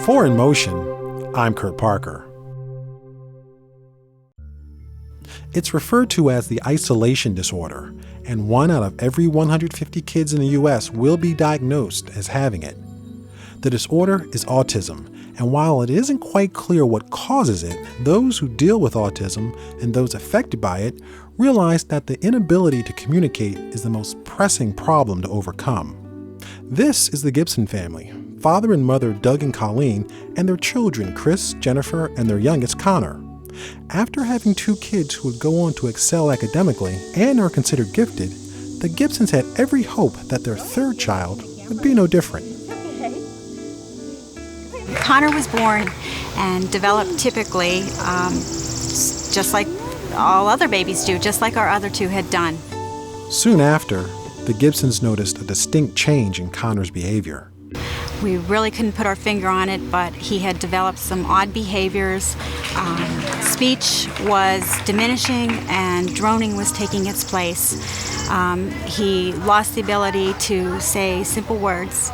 For In Motion, I'm Kurt Parker. It's referred to as the isolation disorder, and 1 out of every 150 kids in the U.S. will be diagnosed as having it. The disorder is autism, and while it isn't quite clear what causes it, those who deal with autism and those affected by it realize that the inability to communicate is the most pressing problem to overcome. This is the Gibson family, father and mother Doug and Colleen, and their children Chris, Jennifer, and their youngest Connor. After having 2 kids who would go on to excel academically and are considered gifted, the Gibsons had every hope that their 3rd child would be no different. Connor was born and developed typically just like all other babies do, just like our other 2 had done. Soon after, the Gibsons noticed a distinct change in Connor's behavior. We really couldn't put our finger on it, but he had developed some odd behaviors. Speech was diminishing and droning was taking its place. He lost the ability to say simple words.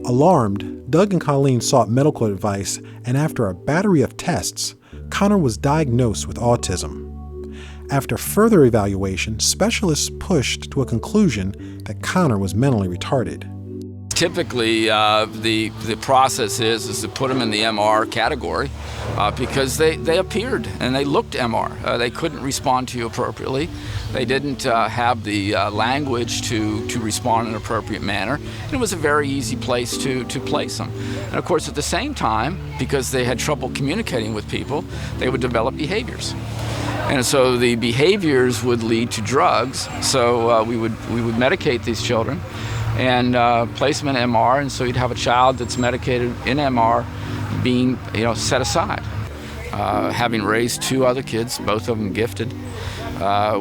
Alarmed, Doug and Colleen sought medical advice, and after a battery of tests, Connor was diagnosed with autism. After further evaluation, specialists pushed to a conclusion that Connor was mentally retarded. Typically, the process is to put them in the MR category because they appeared and they looked MR. They couldn't respond to you appropriately. They didn't have the language to respond in an appropriate manner. And it was a very easy place to place them. And of course, at the same time, because they had trouble communicating with people, they would develop behaviors. And so the behaviors would lead to drugs. So we would medicate these children and place them in MR, and so you'd have a child that's medicated in MR being set aside. Having raised 2 other kids, both of them gifted,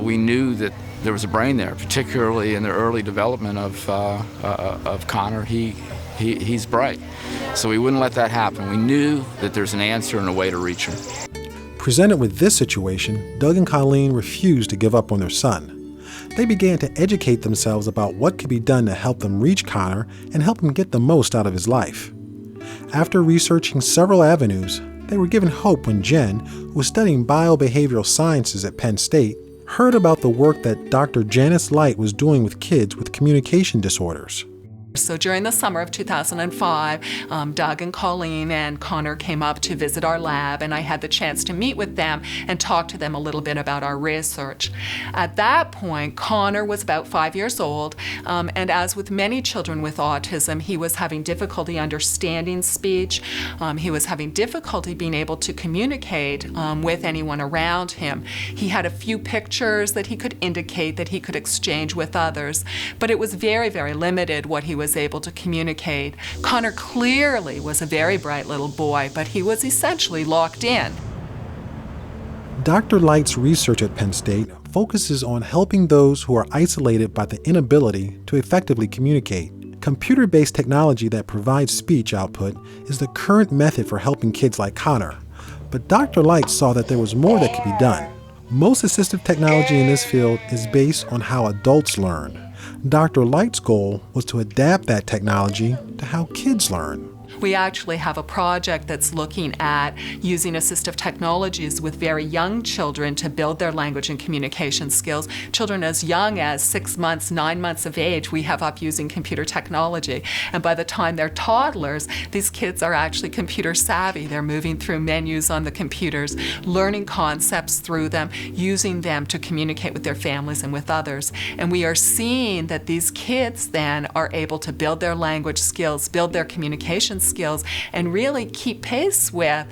we knew that there was a brain there, particularly in the early development of Connor. He's bright, so we wouldn't let that happen. We knew that there's an answer and a way to reach him. Presented with this situation, Doug and Colleen refused to give up on their son. They began to educate themselves about what could be done to help them reach Connor and help him get the most out of his life. After researching several avenues, they were given hope when Jen, who was studying biobehavioral sciences at Penn State, heard about the work that Dr. Janice Light was doing with kids with communication disorders. So during the summer of 2005, Doug and Colleen and Connor came up to visit our lab, and I had the chance to meet with them and talk to them a little bit about our research. At that point, Connor was about 5 years old, and as with many children with autism, he was having difficulty understanding speech. He was having difficulty being able to communicate with anyone around him. He had a few pictures that he could indicate that he could exchange with others, but it was very, very limited what he was able to communicate. Connor clearly was a very bright little boy, but he was essentially locked in. Dr. Light's research at Penn State focuses on helping those who are isolated by the inability to effectively communicate. Computer-based technology that provides speech output is the current method for helping kids like Connor, but Dr. Light saw that there was more that could be done. Most assistive technology in this field is based on how adults learn. Dr. Light's goal was to adapt that technology to how kids learn. We actually have a project that's looking at using assistive technologies with very young children to build their language and communication skills. Children as young as 6 months, 9 months of age, we have up using computer technology. And by the time they're toddlers, these kids are actually computer savvy. They're moving through menus on the computers, learning concepts through them, using them to communicate with their families and with others. And we are seeing that these kids then are able to build their language skills, build their communication skills, and really keep pace with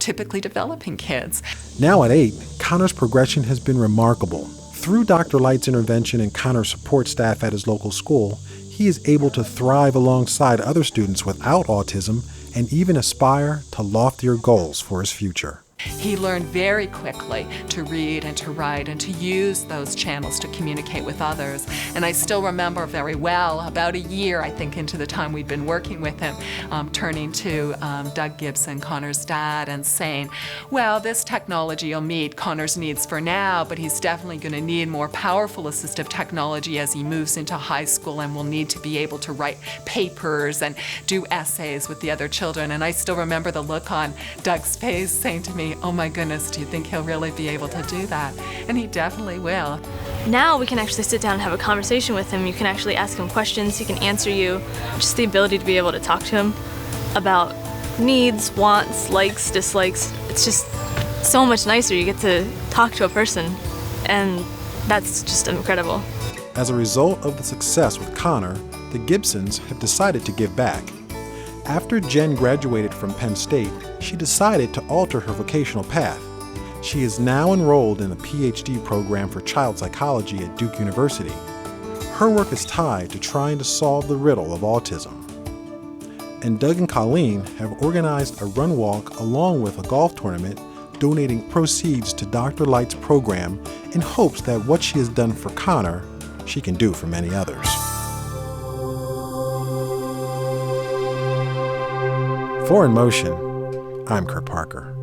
typically developing kids. Now at 8, Connor's progression has been remarkable. Through Dr. Light's intervention and Connor's support staff at his local school, he is able to thrive alongside other students without autism and even aspire to loftier goals for his future. He learned very quickly to read and to write and to use those channels to communicate with others. And I still remember very well, about a year, I think, into the time we'd been working with him, turning to Doug Gibson, Connor's dad, and saying, well, this technology will meet Connor's needs for now, but he's definitely going to need more powerful assistive technology as he moves into high school and will need to be able to write papers and do essays with the other children. And I still remember the look on Doug's face saying to me, oh my goodness, do you think he'll really be able to do that? And he definitely will. Now we can actually sit down and have a conversation with him. You can actually ask him questions, he can answer you. Just the ability to be able to talk to him about needs, wants, likes, dislikes. It's just so much nicer. You get to talk to a person, and that's just incredible. As a result of the success with Connor, the Gibsons have decided to give back. After Jen graduated from Penn State, she decided to alter her vocational path. She is now enrolled in a PhD program for child psychology at Duke University. Her work is tied to trying to solve the riddle of autism. And Doug and Colleen have organized a run walk along with a golf tournament, donating proceeds to Dr. Light's program in hopes that what she has done for Connor, she can do for many others. For In Motion, I'm Kurt Parker.